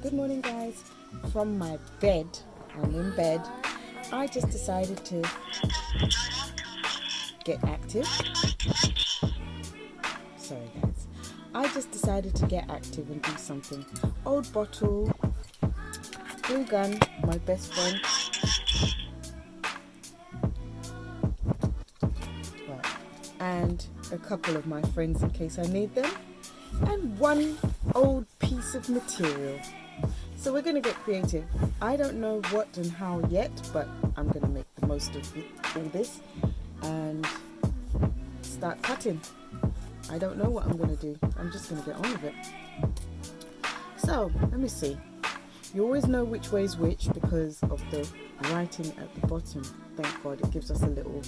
Good morning, guys. From my bed, I'm in bed. I just decided to get active. Sorry, guys. I just decided to get active and do something. Old bottle, glue gun, my best friend. Right. And a couple of my friends in case I need them. And one old piece of material. So we're going to get creative. I don't know what and how yet, but I'm going to make the most of all this and start cutting. I don't know what I'm going to do. I'm just going to get on with it. So let me see. You always know which way is which because of the writing at the bottom. Thank God, it gives us a little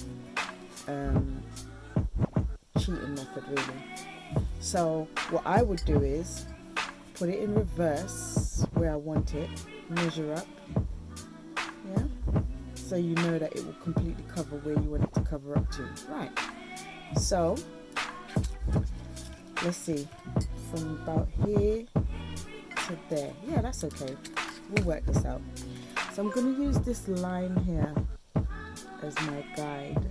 cheating method really. So what I would do is put it in reverse where I want it, measure up, yeah, so you know that it will completely cover where you want it to cover up to. Right, so let's see, from about here to there. Yeah, that's okay, we'll work this out. So I'm going to use this line here as my guide.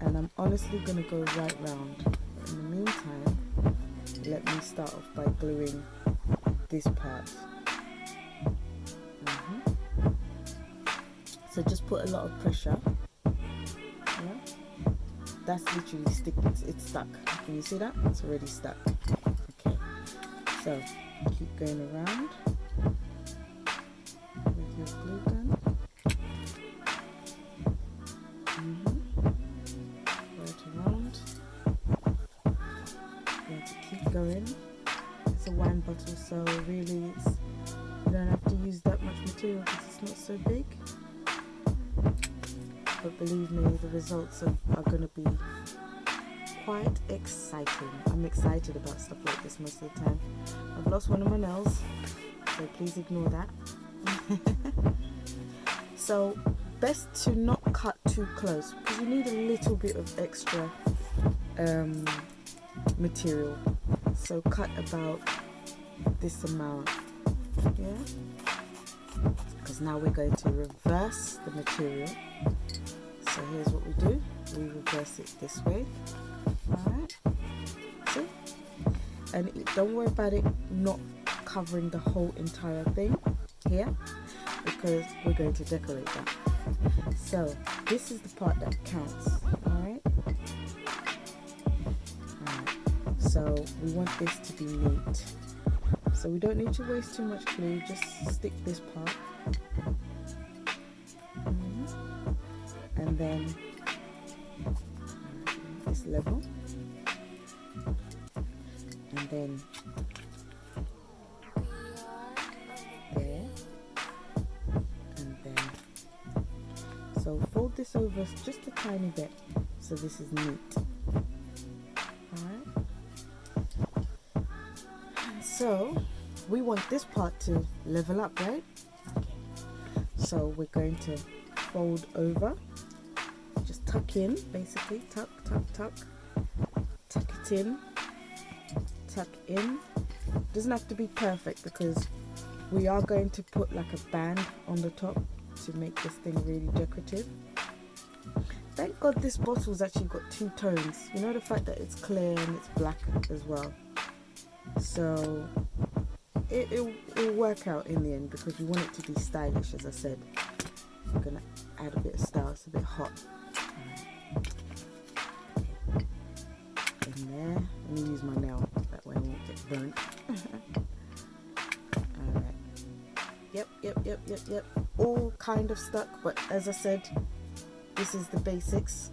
And I'm honestly going to go right round. In the meantime, let me start off by gluing this part. So just put a lot of pressure. Yeah? That's literally sticking. It's stuck. Can you see that? It's already stuck. Okay. So keep going around with your glue gun. Going. It's a wine bottle, so really you don't have to use that much material because it's not so big. But believe me, the results are going to be quite exciting. I'm excited about stuff like this most of the time. I've lost one of my nails, so please ignore that. So best to not cut too close because you need a little bit of extra material. So cut about this amount, yeah? Because now we're going to reverse the material. So here's what we do. We reverse it this way. Alright, see? And don't worry about it not covering the whole entire thing here, because we're going to decorate that. So this is the part that counts, alright? So we want this to be neat. So we don't need to waste too much glue, just stick this part. And then this level. And then there. And then. So fold this over just a tiny bit so this is neat. So we want this part to level up, right? Okay. So we're going to fold over, just tuck in, basically, tuck, tuck, tuck, tuck it in, tuck in. Doesn't have to be perfect because we are going to put like a band on the top to make this thing really decorative. Thank God this bottle's actually got two tones. You know, the fact that it's clear and it's black as well. So it'll work out in the end because we want it to be stylish, as I said. I'm going to add a bit of style, it's a bit hot. In there, let me use my nail, that way I won't get burnt. Alright. Yep. All kind of stuck, but as I said, this is the basics.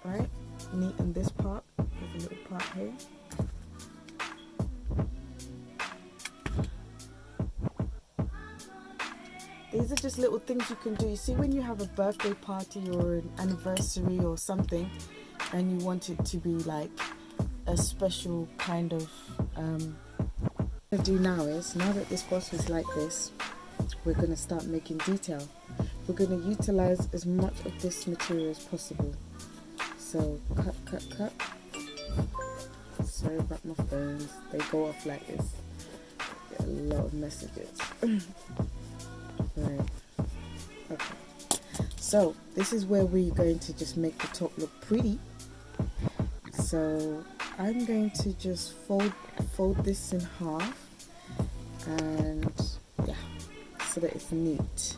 Alright, neaten this part, there's a little part here. These are just little things you can do. You see, when you have a birthday party or an anniversary or something and you want it to be like a special kind of what I'm going to do now is, now that this bottle is like this, we're going to start making detail. We're going to utilize as much of this material as possible. So cut, Sorry about my phones. They go off like this. Get a lot of messages. Right. Okay. So this is where we're going to just make the top look pretty. So I'm going to just fold this in half, and yeah, so that it's neat.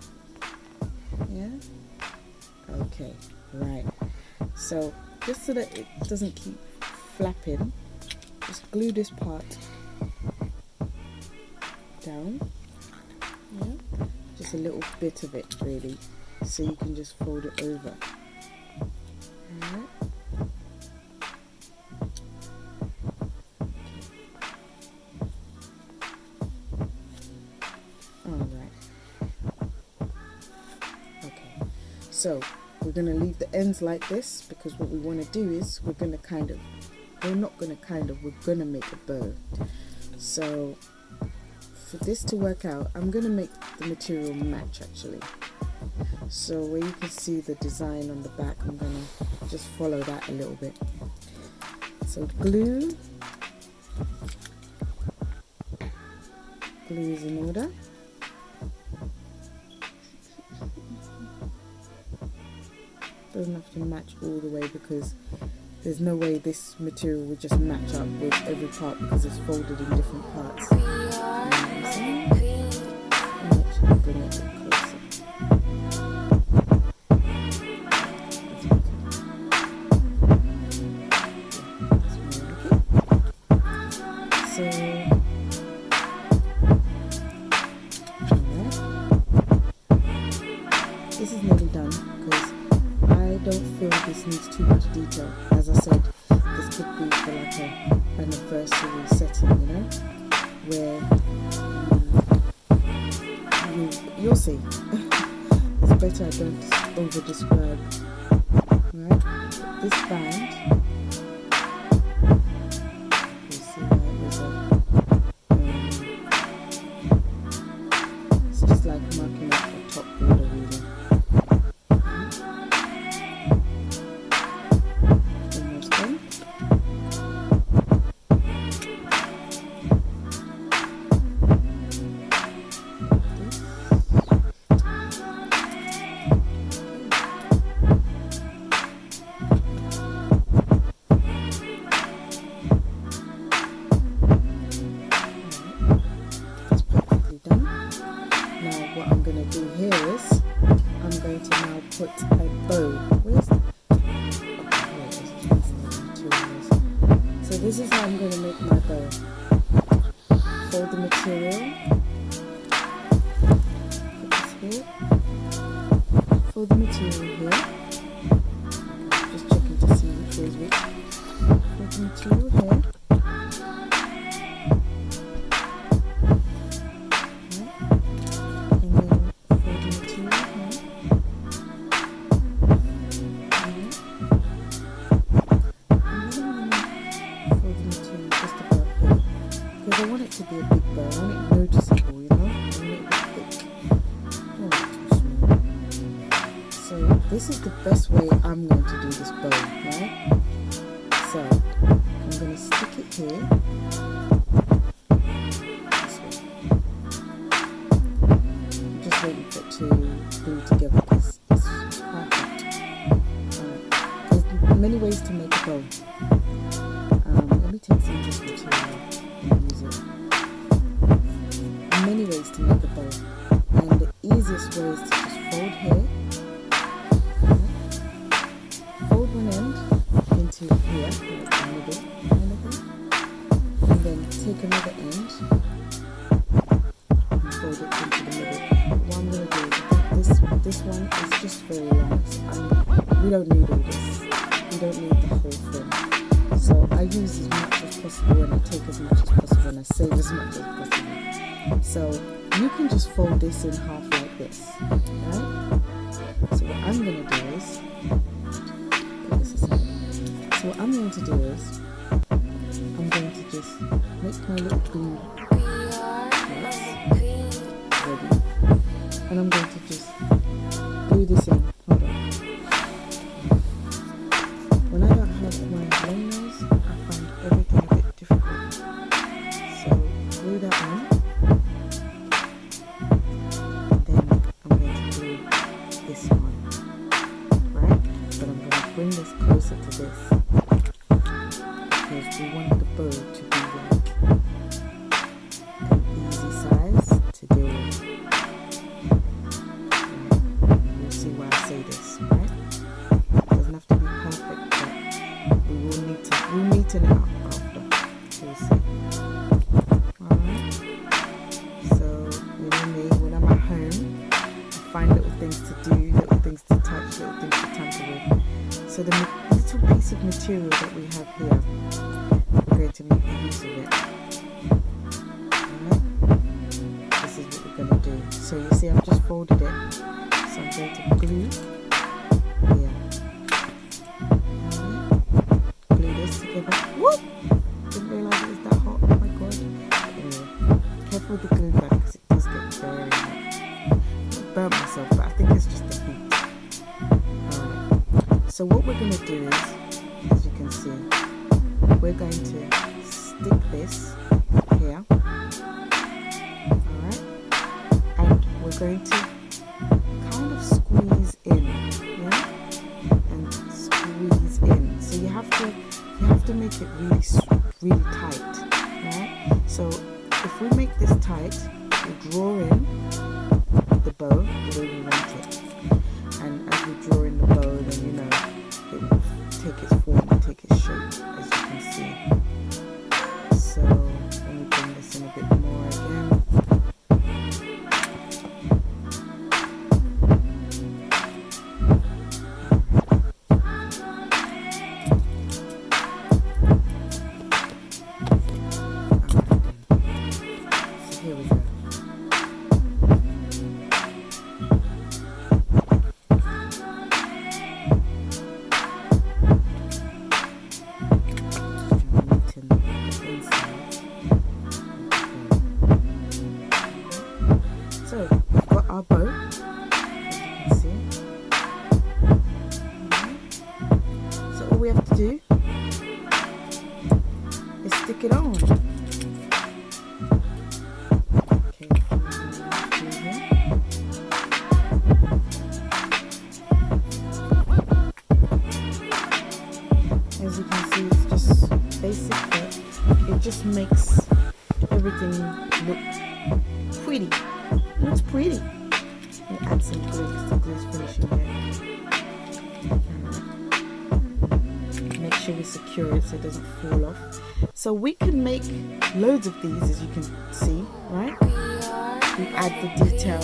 Yeah. Okay. Right. So just so that it doesn't keep flapping, just glue this part down. Yeah. Just a little bit of it really, so you can just fold it over. Alright. So we're going to leave the ends like this, because what we want to do is we're going to make a bow. So for this to work out, I'm going to make the material match actually. So where you can see the design on the back, I'm going to just follow that a little bit. So glue is in order. Doesn't have to match all the way, because there's no way this material will just match up with every part, because it's folded in different parts. And actually bring it a bit closer. This is nearly done, because I don't feel this needs too much detail. As I said, this could be for like an anniversary setting, you know, where you'll see. It's better I don't over describe. Right? This band, you see how it was it's just like marking up the top border really. Put a bow. So this is how I'm going to make my bow. Fold the material. Put this here. Fold the material here. Just checking to see which way is which. Fold the material here. I want it to be a big bow. I want it noticeable, you know? I want it a bit thick. I want it too small. So this is the best way I'm going to do this bow, right? So I'm going to stick it here. This way. I'm just waiting for it to glue together, because it's quite hot. There's many ways to make a bow. Let me take some of this material. Many ways to make a bow, and the easiest way is to just fold here, fold one end into here, like the middle kind of thing, and then take another end and fold it into the middle. But what I'm going to do is, this one is just very long. We don't need all this. We don't need the whole thing. So I use as much as possible, and I take as much as possible, and I save as much as possible. So you can just fold this in half like this, right? So what I'm going to do is, put this aside. So what I'm going to do is, I'm going to just make my little bean ready, and I'm going to just glue this in. Hold on. When I don't have my long nails, I find everything a bit that on. And then I'm going to glue this one, right? But I'm going to bring this closer to this because we want the bow to be like an easy size to deal with. Right? You'll see why I say this, right? It doesn't have to be perfect, but we'll neaten it up after. You'll see. Alright. So, you know me, when I'm at home, I find little things to do, little things to touch, little things to tamper with. So the little piece of material that we have here, we're going to make the use of it. Alright. This is what we're going to do. So you see I've just folded it. So I'm going to glue here. Glue this together. Whoop! Didn't realise it was that hot. Oh my god. Anyway, careful with the glue gun because it does get very hot. I burnt myself, but I think it's just the heat. Alright. So what we're going to do is, as you can see, we're going to stick this here. Alright. And we're going to kind of squeeze in. Yeah? And squeeze in. So you have to make it really tight, right? So if we make this tight, we draw in the bow the way we want it, and as we draw in the bow, then you know it will take its form and take its shape, as you can see. So let me bring this in a bit more again. Here we go. So we've got our bow, as you can see. So all we have to do is stick it on. As you can see, it's just basic, but it just makes everything look pretty. It looks pretty. Let me add some glue because the glue's finishing there. Make sure we secure it so it doesn't fall off. So we can make loads of these, as you can see, right? We add the detail.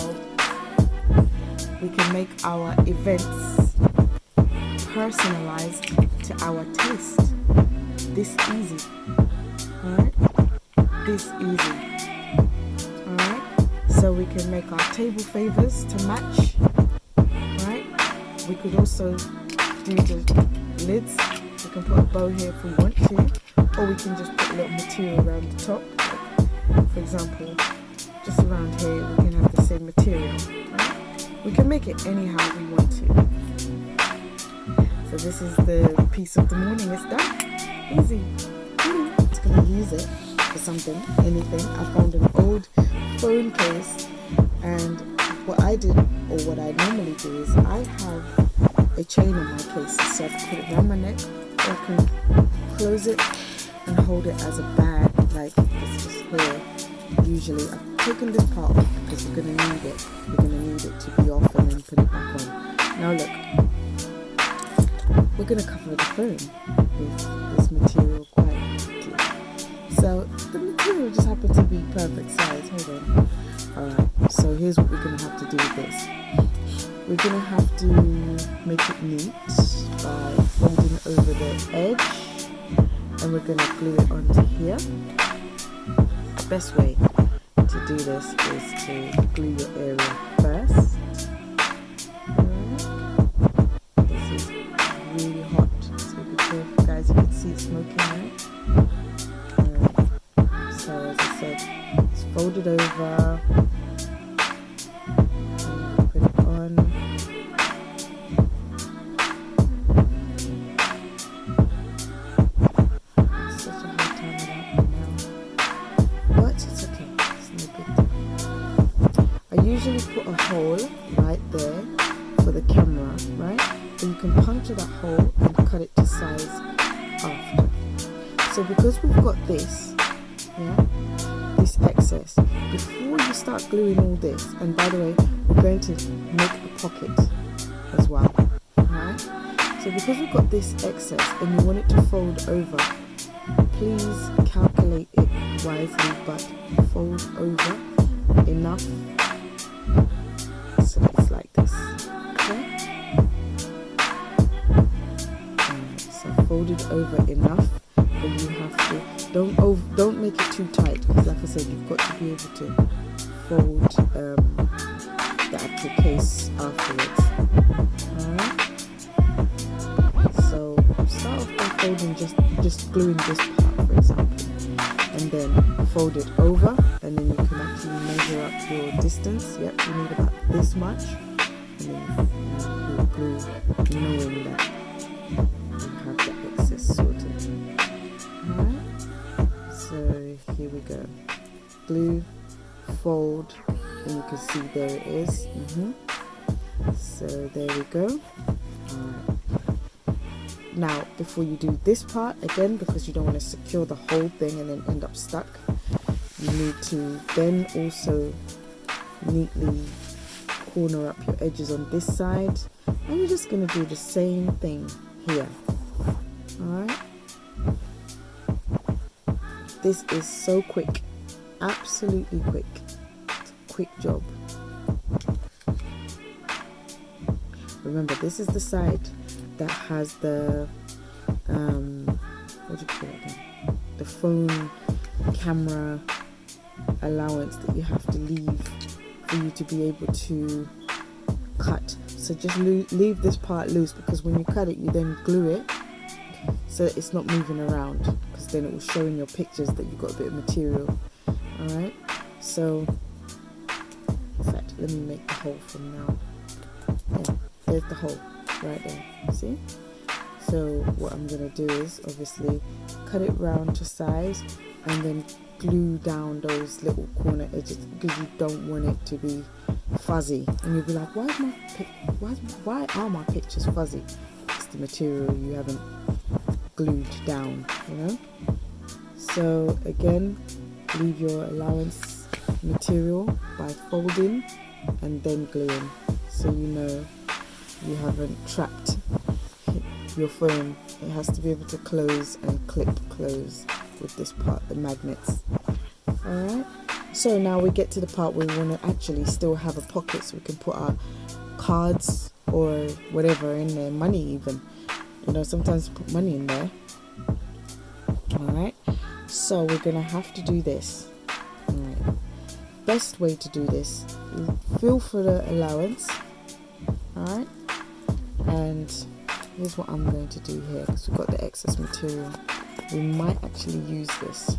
We can make our events personalized to our taste. This easy. Alright? This easy. Alright? So we can make our table favors to match. Right? We could also do the lids. We can put a bow here if we want to. Or we can just put a little material around the top. For example, just around here we can have the same material. Right? We can make it anyhow we want to. So this is the piece of the morning. It's done. Easy. It's going to use it for something, anything. I found an old phone case, and what I did, or what I normally do, is I have a chain on my case, so I can put it around my neck, or I can close it and hold it as a bag, like it's just here. Usually I've taken this part off because we're going to need it. We're going to need it to be off and then put it back on. Now look. We're going to cover the phone with this material quite quickly. So the material just happened to be perfect size. Hold on. Alright, so here's what we're going to have to do with this. We're going to have to make it neat by folding over the edge, and we're going to glue it onto here. The best way to do this is to glue your area first. Really hot, so be careful guys, you can see it smoking, right? So as I said, it's folded over, and put it on. It's such a hard time without me now, but it's okay. usually put a hole right there for the camera, right? But you can puncture that hole and cut it to size after. So because we've got this, yeah, this excess, before you start gluing all this, and by the way, we're going to make a pocket as well, alright? So because we've got this excess and you want it to fold over, please calculate it wisely, but fold over enough so it's like this, okay? So fold it over enough, but you have to don't make it too tight, because like I said, you've got to be able to fold the actual case afterwards. Alright, so start off by folding, just gluing this part, for example, and then fold it over, and then you can actually measure up your distance. Yep, you need about this much, and then you glue, knowing that you have the excess sorted. Alright, so here we go. Glue, fold, and you can see there it is. So there we go. Alright. Now, before you do this part, again, because you don't want to secure the whole thing and then end up stuck, you need to then also neatly corner up your edges on this side, and you're just going to do the same thing here. Alright, this is so quick, absolutely quick. It's a quick job. Remember, this is the side that has the what do you call it again? The phone camera allowance that you have to leave for you to be able to cut. So just leave this part loose, because when you cut it, you then glue it so it's not moving around, because then it will show in your pictures that you've got a bit of material. Alright, so in fact, let me make the hole from now. Yeah, there's the hole right there, see? So what I'm going to do is obviously cut it round to size and then glue down those little corner edges, because you don't want it to be fuzzy, and you'll be like, why are my pictures fuzzy? It's the material you haven't glued down, you know? So again, leave your allowance material by folding and then gluing, so you know you haven't trapped your phone. It has to be able to close and clip close with this part, the magnets. Alright, so now we get to the part where we want to actually still have a pocket, so we can put our cards or whatever in there, money even, you know, sometimes put money in there. Alright, so we're gonna have to do this. Alright, best way to do this, feel for the allowance. Alright, and here's what I'm going to do here, because we've got the excess material. We might actually use this.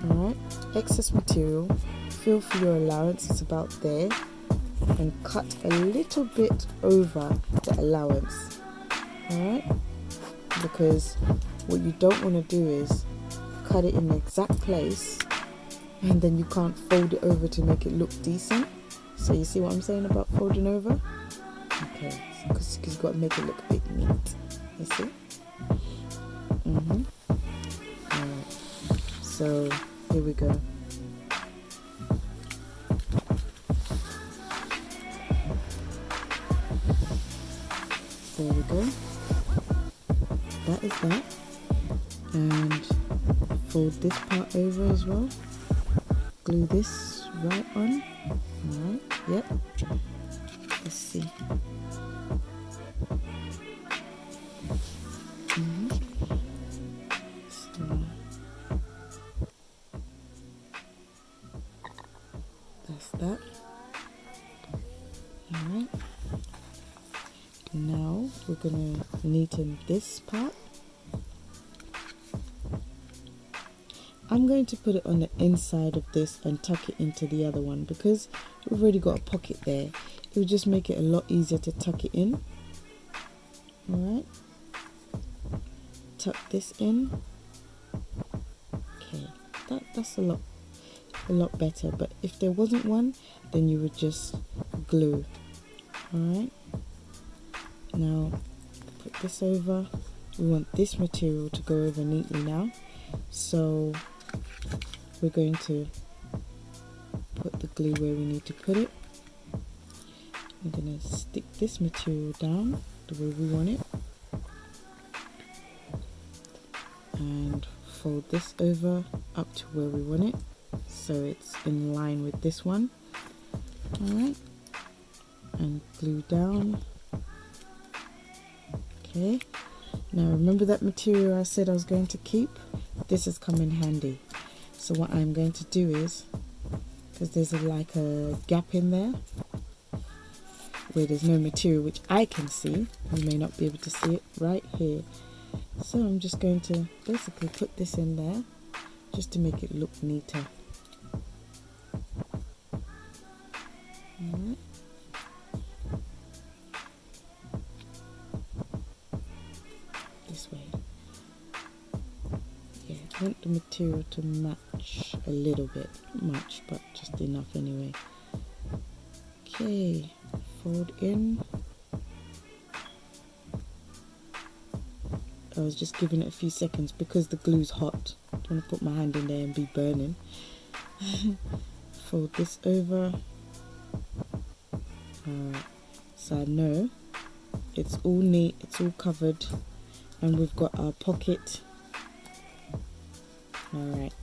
Alright, excess material, feel for your allowance, it's about there, and cut a little bit over the allowance. Alright, because what you don't want to do is cut it in the exact place and then you can't fold it over to make it look decent. So you see what I'm saying about folding over? Okay, because you've got to make it look a bit neat. You see? Alright, so here we go. There we go. That is that. And fold this part over as well. Glue this right on. Alright, yep. Let's see. So that's that. Alright. Now we're gonna neaten this part. I'm going to put it on the inside of this and tuck it into the other one, because we've already got a pocket there. It will just make it a lot easier to tuck it in. Alright, tuck this in. Okay, that's a lot a lot better. But if there wasn't one, then you would just glue. Alright, now put this over. We want this material to go over neatly now, so we're going to put the glue where we need to put it. I'm going to stick this material down the way we want it and fold this over up to where we want it so it's in line with this one. Alright, and glue down. Okay, now remember that material I said I was going to keep? This has come in handy. So what I'm going to do is, because there's like a gap in there where there's no material which I can see, you may not be able to see it right here. So I'm just going to basically put this in there just to make it look neater. Alright. This way. Yeah, I want the material to match a little bit, not much, but just enough anyway. Okay, fold in. I was just giving it a few seconds because the glue's hot. I don't want to put my hand in there and be burning. Fold this over. Alright, so I know it's all neat, it's all covered, and we've got our pocket. Alright,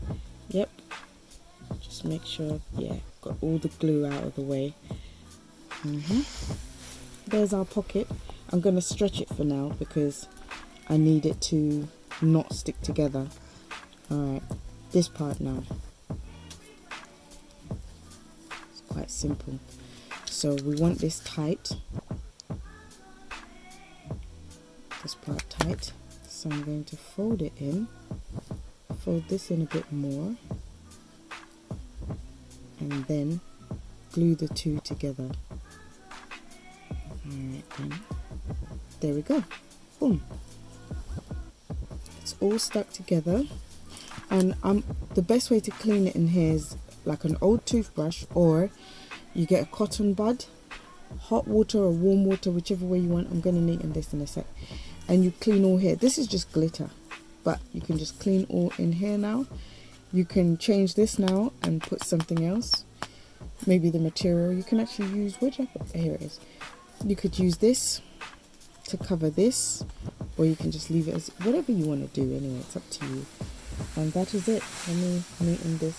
yep, just make sure, yeah, got all the glue out of the way. There's our pocket. I'm going to stretch it for now because I need it to not stick together. Alright, this part now. It's quite simple. So we want this tight. This part tight. So I'm going to fold it in. Fold this in a bit more. And then glue the two together. Alright then. There we go. Boom. It's all stuck together. And the best way to clean it in here is like an old toothbrush, or you get a cotton bud, hot water or warm water, whichever way you want. I'm going to neaten this in a sec. And you clean all here. This is just glitter, but you can just clean all in here now. You can change this now and put something else. Maybe the material. You can actually use, here it is. You could use this to cover this, or you can just leave it as whatever you want to do anyway. It's up to you. And that is it. Let me neaten this.